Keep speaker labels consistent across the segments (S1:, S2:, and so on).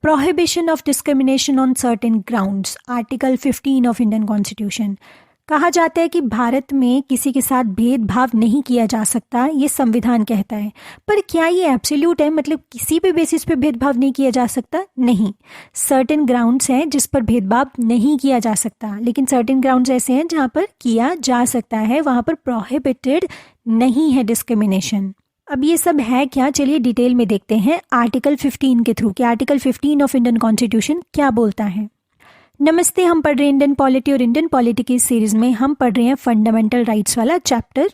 S1: Prohibition of discrimination on certain grounds, article 15 of Indian constitution. कहा जाता है कि भारत में किसी के साथ भेदभाव नहीं किया जा सकता, ये संविधान कहता है। पर क्या ये एब्सोल्यूट है? मतलब किसी भी बेसिस पे भेदभाव नहीं किया जा सकता? नहीं। सर्टेन ग्राउंड्स हैं जिस पर भेदभाव नहीं किया जा सकता, लेकिन सर्टेन ग्राउंड्स ऐसे हैं जहाँ पर किया जा सकता है, वहाँ पर प्रोहिबिटेड नहीं है डिस्क्रिमिनेशन। अब ये सब है क्या, चलिए डिटेल में देखते हैं आर्टिकल 15 के थ्रू कि आर्टिकल 15 ऑफ इंडियन कॉन्स्टिट्यूशन क्या बोलता है। नमस्ते, हम पढ़ रहे हैं इंडियन पॉलिटी और इंडियन पॉलिटी की सीरीज में हम पढ़ रहे हैं फंडामेंटल राइट्स वाला चैप्टर,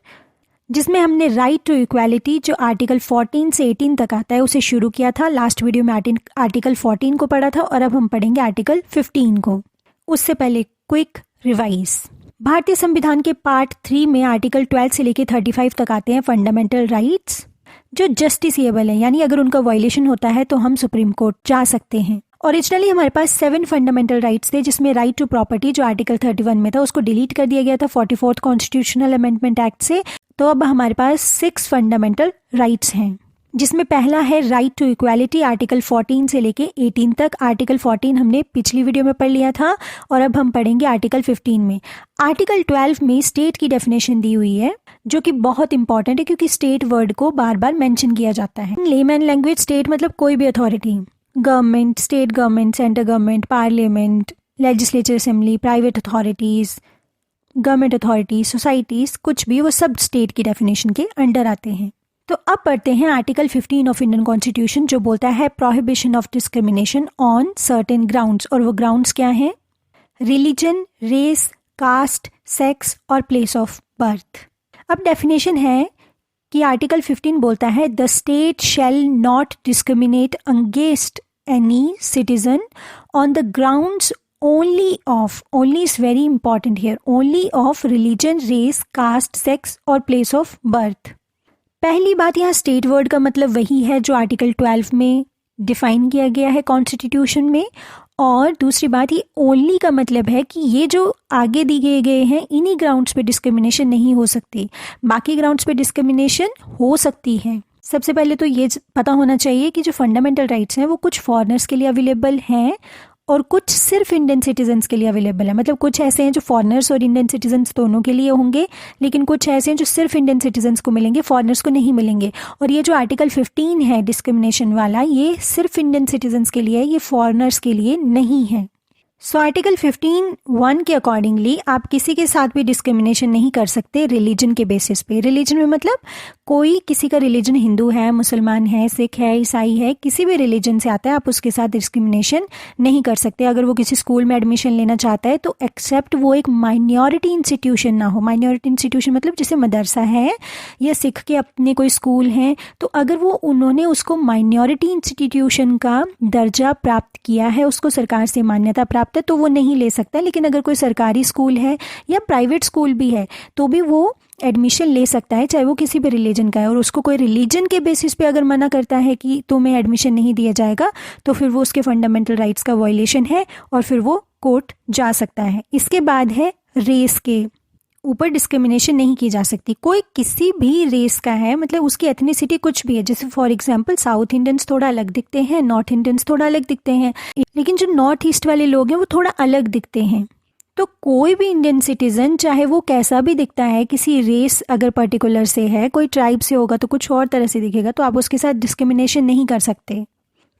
S1: जिसमें हमने राइट टू इक्वालिटी जो आर्टिकल 14 से 18 तक आता है उसे शुरू किया था। लास्ट वीडियो में आर्टिकल 14 को पढ़ा था और अब हम पढ़ेंगे आर्टिकल 15 को। उससे पहले क्विक रिवाइज। भारतीय संविधान के पार्ट 3 में आर्टिकल 12 से लेकर 35 तक आते हैं फंडामेंटल राइट्स जो जस्टिसिएबल है, यानी अगर उनका वायलेशन होता है तो हम सुप्रीम कोर्ट जा सकते हैं। ओरिजिनली हमारे पास 7 फंडामेंटल राइट्स थे, जिसमें राइट टू प्रॉपर्टी जो आर्टिकल 31 में था उसको डिलीट कर दिया गया था 44th कॉन्स्टिट्यूशनल अमेंडमेंट एक्ट से। तो अब हमारे पास 6 फंडामेंटल राइट्स हैं, जिसमें पहला है राइट टू इक्वालिटी आर्टिकल 14 से लेके 18 तक। आर्टिकल 14 हमने पिछली वीडियो में पढ़ लिया था और अब हम पढ़ेंगे आर्टिकल 15 में। आर्टिकल 12 में स्टेट की डेफिनेशन दी हुई है जो कि बहुत इंपॉर्टेंट है, क्योंकि स्टेट वर्ड को बार बार मेंशन किया जाता है। लेमैन लैंग्वेज स्टेट मतलब कोई भी authority, government, state government, central government, parliament, legislature assembly, private authorities, government authorities, societies, कुछ भी, वो सब स्टेट की डेफिनेशन के अंडर आते हैं। तो अब पढ़ते हैं आर्टिकल 15 ऑफ इंडियन कॉन्स्टिट्यूशन जो बोलता है prohibition of discrimination on certain grounds. और वो ग्राउंड्स क्या हैं? रिलीजन, रेस, कास्ट, सेक्स और प्लेस ऑफ बर्थ। अब डेफिनेशन है कि आर्टिकल 15 बोलता है the state shall not discriminate against any citizen on the grounds only of, only is very important here, only of religion, race, caste, sex और place of birth। पहली बात, यहाँ state word का मतलब वही है जो आर्टिकल 12 में डिफाइन किया गया है कॉन्स्टिट्यूशन में। और दूसरी बात, ये ओनली का मतलब है कि ये जो आगे दिए गए हैं इन्हीं ग्राउंड्स पे डिस्क्रिमिनेशन नहीं हो सकती, बाकी ग्राउंड्स पे डिस्क्रिमिनेशन हो सकती है। सबसे पहले तो ये पता होना चाहिए कि जो फंडामेंटल राइट्स हैं वो कुछ फॉरेनर्स के लिए अवेलेबल हैं और कुछ सिर्फ इंडियन सिटीजन्स के लिए अवेलेबल है। मतलब कुछ ऐसे हैं जो फॉरेनर्स और इंडियन सिटीजन्स दोनों के लिए होंगे, लेकिन कुछ ऐसे हैं जो सिर्फ इंडियन सिटीजन्स को मिलेंगे, फॉरेनर्स को नहीं मिलेंगे। और ये जो आर्टिकल 15 है डिस्क्रिमिनेशन वाला, ये सिर्फ इंडियन सिटीजन्स के लिए है, ये फॉरेनर्स के लिए नहीं है। सो आर्टिकल 15(1) के अकॉर्डिंगली आप किसी के साथ भी डिस्क्रिमिनेशन नहीं कर सकते रिलीजन के बेसिस पे। रिलीजन में मतलब कोई किसी का रिलीजन हिंदू है, मुसलमान है, सिख है, ईसाई है, किसी भी रिलीजन से आता है आप उसके साथ डिस्क्रिमिनेशन नहीं कर सकते। अगर वो किसी स्कूल में एडमिशन लेना चाहता है तो एक्सेप्ट वो एक माइनॉरिटी इंस्टीट्यूशन ना हो। माइनॉरिटी इंस्टीट्यूशन मतलब जैसे मदरसा है या सिख के अपने कोई स्कूल हैं, तो अगर वो उन्होंने उसको माइनॉरिटी इंस्टीट्यूशन का दर्जा प्राप्त किया है, उसको सरकार से मान्यता प्राप्त है, तो वो नहीं ले सकता। लेकिन अगर कोई सरकारी स्कूल है या प्राइवेट स्कूल भी है तो भी वो एडमिशन ले सकता है, चाहे वो किसी भी रिलीजन का है। और उसको कोई रिलीजन के बेसिस पे अगर मना करता है कि तुम्हें एडमिशन नहीं दिया जाएगा, तो फिर वो उसके फंडामेंटल राइट्स का वायलेशन है और फिर वो कोर्ट जा सकता है। इसके बाद है रेस के ऊपर डिस्क्रिमिनेशन नहीं की जा सकती। कोई किसी भी रेस का है, मतलब उसकी एथनिसिटी कुछ भी है, जैसे फॉर एग्जांपल साउथ इंडियंस थोड़ा अलग दिखते हैं, नॉर्थ इंडियंस थोड़ा अलग दिखते हैं, लेकिन जो नॉर्थ ईस्ट वाले लोग हैं वो थोड़ा अलग दिखते हैं। तो कोई भी इंडियन सिटीजन चाहे वो कैसा भी दिखता है, किसी रेस अगर पर्टिकुलर से है, कोई ट्राइब से होगा तो कुछ और तरह से दिखेगा, तो आप उसके साथ डिस्क्रिमिनेशन नहीं कर सकते।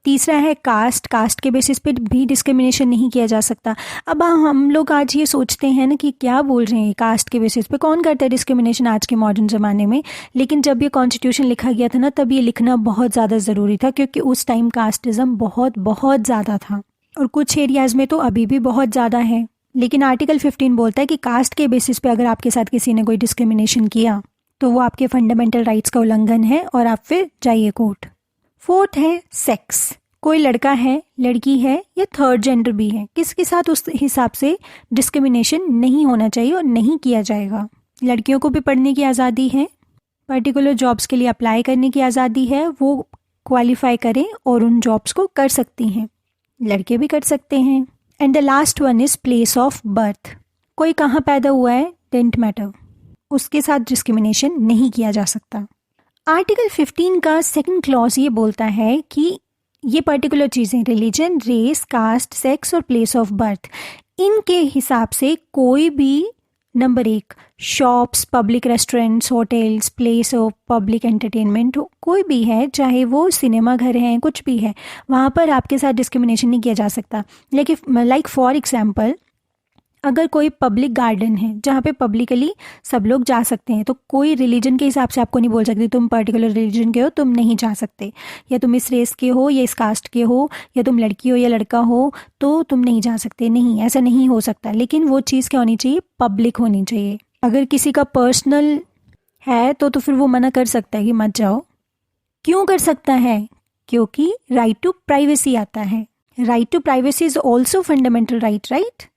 S1: तीसरा है कास्ट। कास्ट के बेसिस पे भी डिस्क्रिमिनेशन नहीं किया जा सकता। अब हम लोग आज ये सोचते हैं ना कि क्या बोल रहे हैं, कास्ट के बेसिस पे कौन करता है डिस्क्रिमिनेशन आज के मॉडर्न ज़माने में। लेकिन जब ये कॉन्स्टिट्यूशन लिखा गया था ना, तब ये लिखना बहुत ज़्यादा ज़रूरी था, क्योंकि उस टाइम कास्टिज़म बहुत बहुत ज़्यादा था और कुछ एरियाज़ में तो अभी भी बहुत ज़्यादा है। लेकिन आर्टिकल 15 बोलता है कि कास्ट के बेसिस पे अगर आपके साथ किसी ने कोई डिस्क्रिमिनेशन किया तो वो आपके फंडामेंटल राइट्स का उल्लंघन है और आप फिर जाइए कोर्ट। फोर्थ है सेक्स। कोई लड़का है, लड़की है या थर्ड जेंडर भी है, किसके साथ उस हिसाब से डिस्क्रिमिनेशन नहीं होना चाहिए और नहीं किया जाएगा। लड़कियों को भी पढ़ने की आज़ादी है, पर्टिकुलर जॉब्स के लिए अप्लाई करने की आज़ादी है, वो क्वालिफाई करें और उन जॉब्स को कर सकती हैं, लड़के भी कर सकते हैं। And the last one is place of birth. कोई कहाँ पैदा हुआ है डोंट मैटर, उसके साथ डिस्क्रिमिनेशन नहीं किया जा सकता। आर्टिकल 15 का सेकंड क्लॉज ये बोलता है कि ये पर्टिकुलर चीज़ें रिलीजन, रेस, कास्ट, सेक्स और प्लेस ऑफ बर्थ, इनके हिसाब से कोई भी number 1 shops, public restaurants, hotels, place of public entertainment कोई भी है, चाहे वो सिनेमा घर है, कुछ भी है, वहाँ पर आपके साथ डिस्क्रिमिनेशन नहीं किया जा सकता। लेकिन लाइक फॉर एग्जांपल, अगर कोई पब्लिक गार्डन है जहाँ पे पब्लिकली सब लोग जा सकते हैं, तो कोई रिलीजन के हिसाब से आपको नहीं बोल सकते तुम पर्टिकुलर रिलीजन के हो, तुम नहीं जा सकते, या तुम इस रेस के हो या इस कास्ट के हो, या तुम लड़की हो या लड़का हो तो तुम नहीं जा सकते। नहीं, ऐसा नहीं हो सकता। लेकिन वो चीज़ क्या होनी चाहिए? पब्लिक होनी चाहिए। अगर किसी का पर्सनल है तो फिर वो मना कर सकता है कि मत जाओ। क्यों कर सकता है? क्योंकि राइट टू प्राइवेसी आता है। Right to privacy is also fundamental right, right.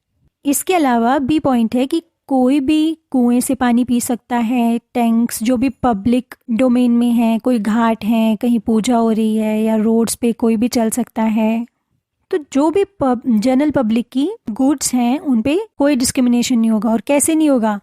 S1: इसके अलावा भी पॉइंट है कि कोई भी कुएं से पानी पी सकता है, टैंक्स जो भी पब्लिक डोमेन में है, कोई घाट है, कहीं पूजा हो रही है, या रोड्स पे कोई भी चल सकता है। तो जो भी जनरल पब्लिक की गुड्स हैं उन पे कोई डिस्क्रिमिनेशन नहीं होगा। और कैसे नहीं होगा?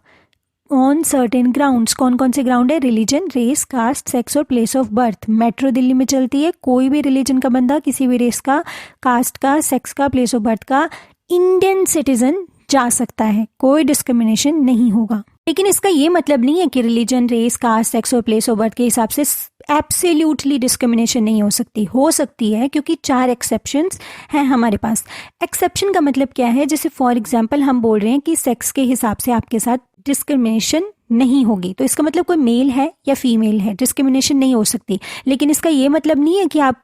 S1: On certain grounds. कौन कौन से ग्राउंड है? रिलीजन, रेस, कास्ट, सेक्स और place of birth. Metro Delhi में चलती है, कोई भी रिलीजन का बंदा, किसी भी रेस का, कास्ट का, सेक्स का, प्लेस ऑफ बर्थ का इंडियन सिटीजन जा सकता है, कोई डिस्क्रिमिनेशन नहीं होगा। लेकिन इसका ये मतलब नहीं है कि रिलीजन, रेस, कास्ट, सेक्स और प्लेस ऑफ बर्थ के हिसाब से एब्सोल्युटली डिस्क्रिमिनेशन नहीं हो सकती। हो सकती है, क्योंकि 4 एक्सेप्शंस हैं हमारे पास। एक्सेप्शन का मतलब क्या है? जैसे फॉर एग्जांपल हम बोल रहे हैं कि सेक्स के हिसाब से आपके साथ डिस्क्रिमिनेशन नहीं होगी, तो इसका मतलब कोई मेल है या फीमेल है, डिस्क्रिमिनेशन नहीं हो सकती। लेकिन इसका ये मतलब नहीं है कि आप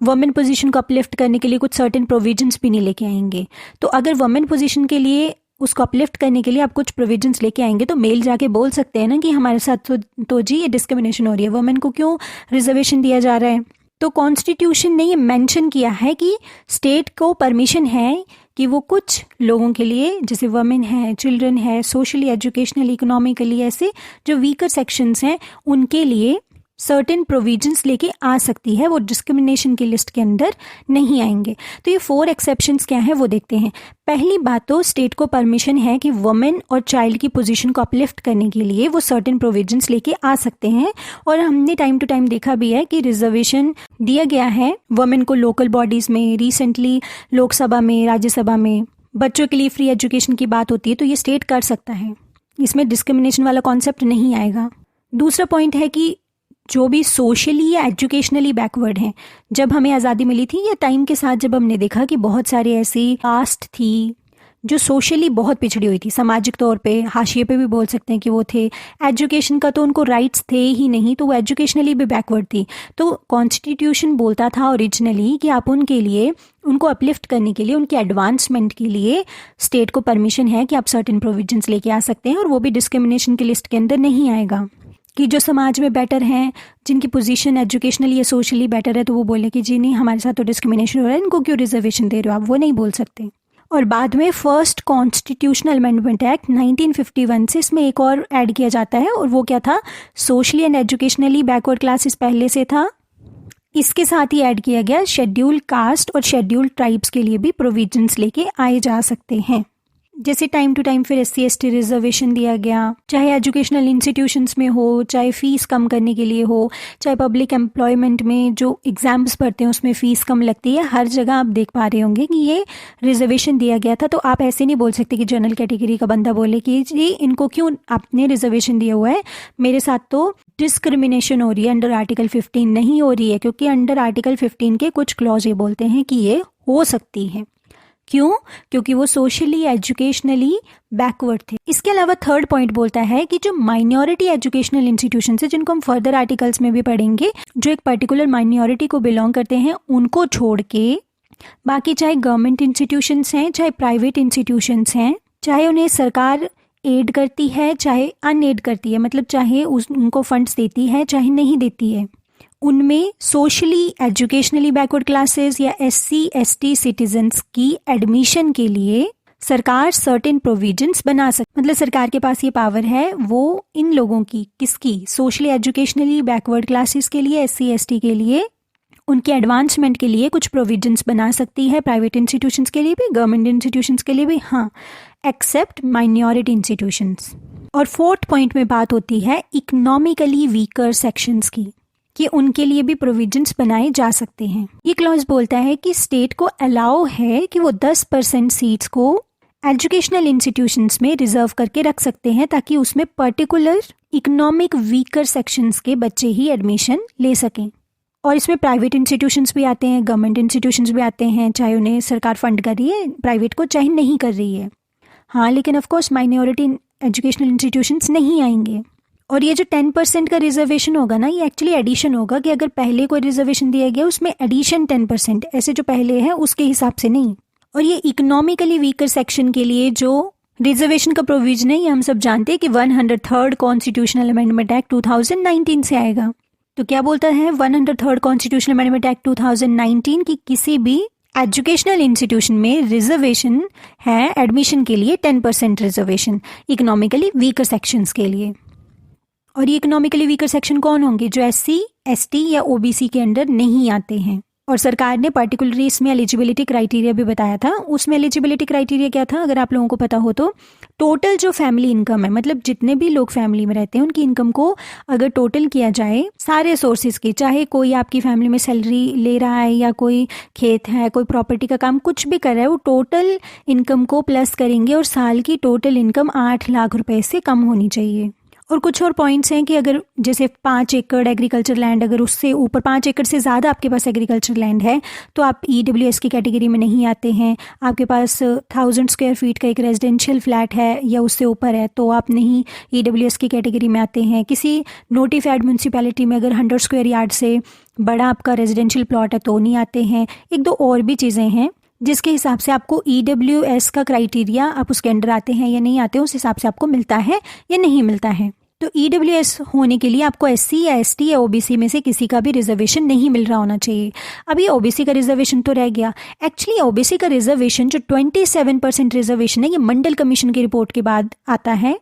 S1: वुमेन पोजीशन को अपलिफ्ट करने के लिए कुछ सर्टेन प्रोविजंस भी नहीं लेके आएंगे। तो अगर वुमेन पोजीशन के लिए उसको अपलिफ्ट करने के लिए आप कुछ प्रोविजंस लेके आएंगे तो मेल जाके बोल सकते हैं ना कि हमारे साथ तो जी ये डिस्क्रिमिनेशन हो रही है, वुमेन को क्यों रिजर्वेशन दिया जा रहा है। तो कॉन्स्टिट्यूशन ने ये मेंशन किया है कि स्टेट को परमिशन है कि वो कुछ लोगों के लिए, जैसे वुमेन है, चिल्ड्रन है, सोशली, एजुकेशनली, इकोनॉमिकली, ऐसे जो वीकर सेक्शंस हैं उनके लिए सर्टेन प्रोविजंस लेके आ सकती है, वो डिस्क्रिमिनेशन की लिस्ट के अंदर नहीं आएंगे। तो ये 4 एक्सेप्शंस क्या है वो देखते हैं। पहली बात तो स्टेट को परमिशन है कि वुमेन और चाइल्ड की पोजीशन को अपलिफ्ट करने के लिए वो सर्टेन प्रोविजंस लेके आ सकते हैं। और हमने टाइम टू टाइम देखा भी है कि रिजर्वेशन दिया गया है वुमेन को लोकल बॉडीज में, रिसेंटली लोकसभा में, राज्यसभा में। बच्चों के लिए फ्री एजुकेशन की बात होती है तो ये स्टेट कर सकता है, इसमें डिस्क्रिमिनेशन वाला कॉन्सेप्ट नहीं आएगा। दूसरा पॉइंट है कि जो भी सोशली या एजुकेशनली बैकवर्ड हैं, जब हमें आज़ादी मिली थी या टाइम के साथ जब हमने देखा कि बहुत सारी ऐसी कास्ट थी जो सोशली बहुत पिछड़ी हुई थी, सामाजिक तौर पे हाशिए पे भी बोल सकते हैं कि वो थे, एजुकेशन का तो उनको राइट्स थे ही नहीं, तो वो एजुकेशनली भी बैकवर्ड थी। तो कॉन्स्टिट्यूशन बोलता था ओरिजिनली कि आप उनके लिए, उनको अपलिफ्ट करने के लिए, उनके एडवांसमेंट के लिए स्टेट को परमिशन है कि आप सर्टेन प्रोविजंस लेके आ सकते हैं, और वो भी डिस्क्रिमिनेशन की लिस्ट के अंदर नहीं आएगा। कि जो समाज में बेटर हैं, जिनकी पोजीशन एजुकेशनली या सोशली बेटर है, तो वो बोले कि जी नहीं हमारे साथ तो डिस्क्रिमिनेशन हो रहा है, इनको क्यों रिजर्वेशन दे रहे हो आप, वो नहीं बोल सकते। और बाद में फर्स्ट कॉन्स्टिट्यूशनल अमेंडमेंट एक्ट 1951 से इसमें एक और ऐड किया जाता है, और वो क्या था? Socially and educationally backward classes पहले से था, इसके साथ ही ऐड किया गया शेड्यूल्ड कास्ट और शेड्यूल्ड ट्राइब्स के लिए भी प्रोविजंस लेके आए जा सकते हैं। जैसे टाइम टू टाइम फिर SC/ST रिजर्वेशन दिया गया, चाहे एजुकेशनल इंस्टीट्यूशंस में हो, चाहे फीस कम करने के लिए हो, चाहे पब्लिक एम्प्लॉयमेंट में जो एग्जाम्स पढ़ते हैं उसमें फ़ीस कम लगती है, हर जगह आप देख पा रहे होंगे कि ये रिजर्वेशन दिया गया था। तो आप ऐसे नहीं बोल सकते कि जनरल कैटेगरी का बंदा बोले कि जी इनको क्यों आपने रिजर्वेशन दिया हुआ है, मेरे साथ तो डिस्क्रिमिनेशन हो रही है अंडर आर्टिकल 15। नहीं हो रही है, क्योंकि अंडर आर्टिकल 15 के कुछ क्लॉज ये बोलते हैं कि ये हो सकती है। क्यों? क्योंकि वो सोशली एजुकेशनली बैकवर्ड थे। इसके अलावा थर्ड पॉइंट बोलता है कि जो माइनॉरिटी एजुकेशनल इंस्टीट्यूशन है, जिनको हम फर्दर आर्टिकल्स में भी पढ़ेंगे, जो एक पर्टिकुलर माइनॉरिटी को बिलोंग करते हैं, उनको छोड़ के बाकी चाहे गवर्नमेंट इंस्टीट्यूशंस हैं, चाहे प्राइवेट इंस्टीट्यूशंस हैं, चाहे उन्हें सरकार एड करती है चाहे अनएड करती है, मतलब चाहे उनको फंड्स देती है चाहे नहीं देती है, उनमें सोशली एजुकेशनली बैकवर्ड क्लासेस या SC/ST सिटीजन्स की एडमिशन के लिए सरकार सर्टेन प्रोविजंस बना सकती। मतलब सरकार के पास ये पावर है, वो इन लोगों की, किसकी? सोशली एजुकेशनली बैकवर्ड क्लासेस के लिए, SC/ST के लिए, उनके एडवांसमेंट के लिए कुछ प्रोविजंस बना सकती है, प्राइवेट इंस्टीट्यूशंस के लिए भी, गवर्नमेंट इंस्टीट्यूशंस के लिए भी, हाँ, एक्सेप्ट माइनॉरिटी इंस्टीट्यूशंस। और फोर्थ पॉइंट में बात होती है इकोनॉमिकली वीकर सेक्शंस की। कि उनके लिए भी प्रोविजंस बनाए जा सकते हैं। ये क्लॉज बोलता है कि स्टेट को अलाउ है कि वो 10% सीट्स को एजुकेशनल इंस्टीट्यूशंस में रिजर्व करके रख सकते हैं ताकि उसमें पर्टिकुलर इकोनॉमिक वीकर सेक्शंस के बच्चे ही एडमिशन ले सकें। और इसमें प्राइवेट इंस्टीट्यूशंस भी आते हैं, गवर्नमेंट इंस्टीट्यूशंस भी आते हैं, चाहे उन्हें सरकार फंड कर रही है प्राइवेट को चाहे नहीं कर रही है। हाँ, लेकिन of course minority educational institutions नहीं आएंगे। और ये जो 10% का रिजर्वेशन होगा ना, ये एक्चुअली एडिशन होगा कि अगर पहले कोई रिजर्वेशन दिया गया उसमें एडिशन 10%, ऐसे जो पहले है उसके हिसाब से नहीं। और ये इकोनॉमिकली वीकर सेक्शन के लिए जो रिजर्वेशन का प्रोविजन है, ये हम सब जानते हैं कि 103rd कॉन्स्टिट्यूशनल अमेंडमेंट एक्ट 2019 से आएगा। तो क्या बोलता है 103rd कॉन्स्टिट्यूशनल अमेंडमेंट एक्ट 2019 की किसी भी एजुकेशनल इंस्टीट्यूशन में रिजर्वेशन है एडमिशन के लिए 10% रिजर्वेशन इकोनॉमिकली वीकर सेक्शंस के लिए। और ये इकोनॉमिकली वीकर सेक्शन कौन होंगे? जो SC, ST या OBC के अंडर नहीं आते हैं। और सरकार ने पर्टिकुलरली इसमें एलिजिबिलिटी क्राइटेरिया भी बताया था। उसमें एलिजिबिलिटी क्राइटेरिया क्या था, अगर आप लोगों को पता हो तो टोटल जो फैमिली इनकम है, मतलब जितने भी लोग फैमिली में रहते हैं उनकी इनकम को अगर टोटल किया जाए सारे सोर्सेज की, चाहे कोई आपकी फैमिली में सैलरी ले रहा है या कोई खेत है, कोई प्रॉपर्टी का काम कुछ भी कर रहा है, वो टोटल इनकम को प्लस करेंगे और साल की टोटल इनकम 8 लाख रुपए से कम होनी चाहिए। और कुछ और पॉइंट्स हैं कि अगर जैसे 5 एकड़ एग्रीकल्चर लैंड, अगर उससे ऊपर 5 एकड़ से ज़्यादा आपके पास एग्रीकल्चर लैंड है तो आप EWS की कैटेगरी में नहीं आते हैं। आपके पास 1000 स्क्वायर फीट का एक रेजिडेंशियल फ्लैट है या उससे ऊपर है तो आप नहीं EWS की कैटेगरी में आते हैं। किसी नोटिफाइड म्यूनसिपैलिटी में अगर 100 स्क्वायर यार्ड से बड़ा आपका रेजिडेंशियल प्लॉट है तो नहीं आते हैं। एक दो और भी चीज़ें हैं जिसके हिसाब से आपको EWS का क्राइटेरिया, आप उसके अंडर आते हैं या नहीं आते, उस हिसाब से आपको मिलता है या नहीं मिलता है। तो EWS होने के लिए आपको SC या ST या OBC में से किसी का भी रिजर्वेशन नहीं मिल रहा होना चाहिए। अब ये OBC का रिजर्वेशन तो रह गया। एक्चुअली OBC का रिजर्वेशन जो 27% रिजर्वेशन है, ये मंडल कमीशन की रिपोर्ट के बाद आता है।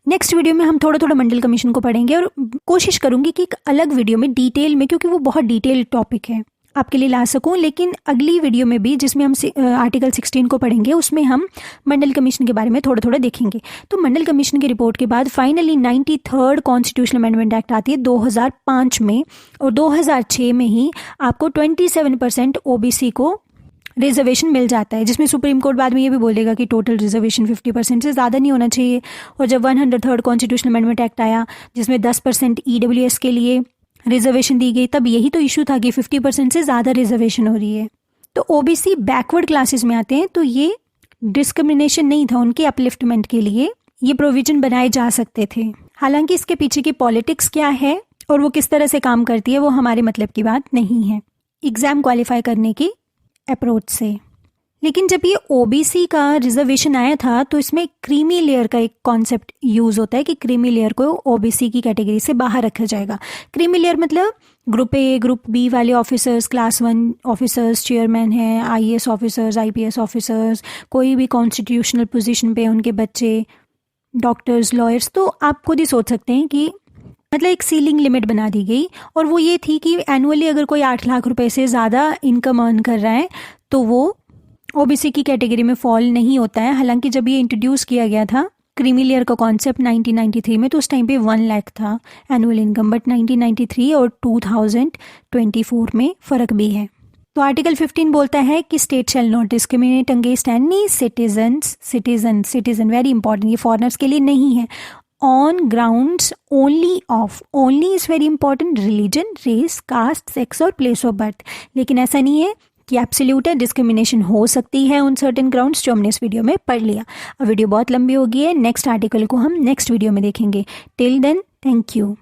S1: नेक्स्ट वीडियो में हम थोड़ा थोड़ा मंडल कमीशन को पढ़ेंगे और कोशिश करूंगी कि एक अलग वीडियो में डिटेल में, क्योंकि वो बहुत डिटेल्ड टॉपिक है, आपके लिए ला सकूं। लेकिन अगली वीडियो में भी जिसमें हम आर्टिकल 16 को पढ़ेंगे उसमें हम मंडल कमीशन के बारे में थोड़ा थोड़ा देखेंगे। तो मंडल कमीशन की रिपोर्ट के बाद finally 93rd constitutional amendment act आती है 2005 में, और 2006 में ही आपको 27% OBC को रिजर्वेशन मिल जाता है, जिसमें सुप्रीम कोर्ट बाद में ये भी बोलेगा कि टोटल रिजर्वेशन 50% से ज़्यादा नहीं होना चाहिए। और जब 103rd कॉन्स्टिट्यूशनल अमेंडमेंट एक्ट आया जिसमें 10% EWS के लिए रिजर्वेशन दी गई, तब यही तो इशू था कि 50% से ज़्यादा रिजर्वेशन हो रही है। तो OBC बैकवर्ड क्लासेस में आते हैं, तो ये डिस्क्रिमिनेशन नहीं था, उनके अपलिफ्टमेंट के लिए ये प्रोविजन बनाए जा सकते थे। हालांकि इसके पीछे की पॉलिटिक्स क्या है और वो किस तरह से काम करती है वो हमारे मतलब की बात नहीं है एग्ज़ाम क्वालिफाई करने की अप्रोच से। लेकिन जब ये OBC का रिजर्वेशन आया था तो इसमें क्रीमी लेयर का एक कॉन्सेप्ट यूज़ होता है कि क्रीमी लेयर को OBC की कैटेगरी से बाहर रखा जाएगा। क्रीमी लेयर मतलब ग्रुप A, ग्रुप B वाले ऑफिसर्स, क्लास 1 ऑफिसर्स, चेयरमैन हैं, IAS ऑफिसर्स, IPS ऑफिसर्स, कोई भी कॉन्स्टिट्यूशनल पोजीशन पे उनके बच्चे, डॉक्टर्स, लॉयर्स। तो आप खुद ही सोच सकते हैं कि मतलब एक सीलिंग लिमिट बना दी गई, और वो ये थी कि एनुअली अगर कोई 8 लाख रुपए से ज़्यादा इनकम अर्न कर रहा है तो वो OBC की कैटेगरी में फॉल नहीं होता है। हालांकि जब ये इंट्रोड्यूस किया गया था क्रीमी लेयर का कॉन्सेप्ट 1993 में, तो उस टाइम पे 1 लाख था एनुअल इनकम, बट 1993 और 2024 में फ़र्क भी है। तो आर्टिकल 15 बोलता है कि state shall not discriminate against any citizen very important, ये फॉरनर्स के लिए नहीं है, on grounds only of, only is very important, religion, race, caste, sex और प्लेस ऑफ बर्थ। लेकिन ऐसा नहीं है कि एब्सोल्यूट है, डिस्क्रिमिनेशन हो सकती है उन सर्टेन ग्राउंड्स जो हमने इस वीडियो में पढ़ लिया। अब वीडियो बहुत लंबी हो गई है, नेक्स्ट आर्टिकल को हम नेक्स्ट वीडियो में देखेंगे। Till then, thank you.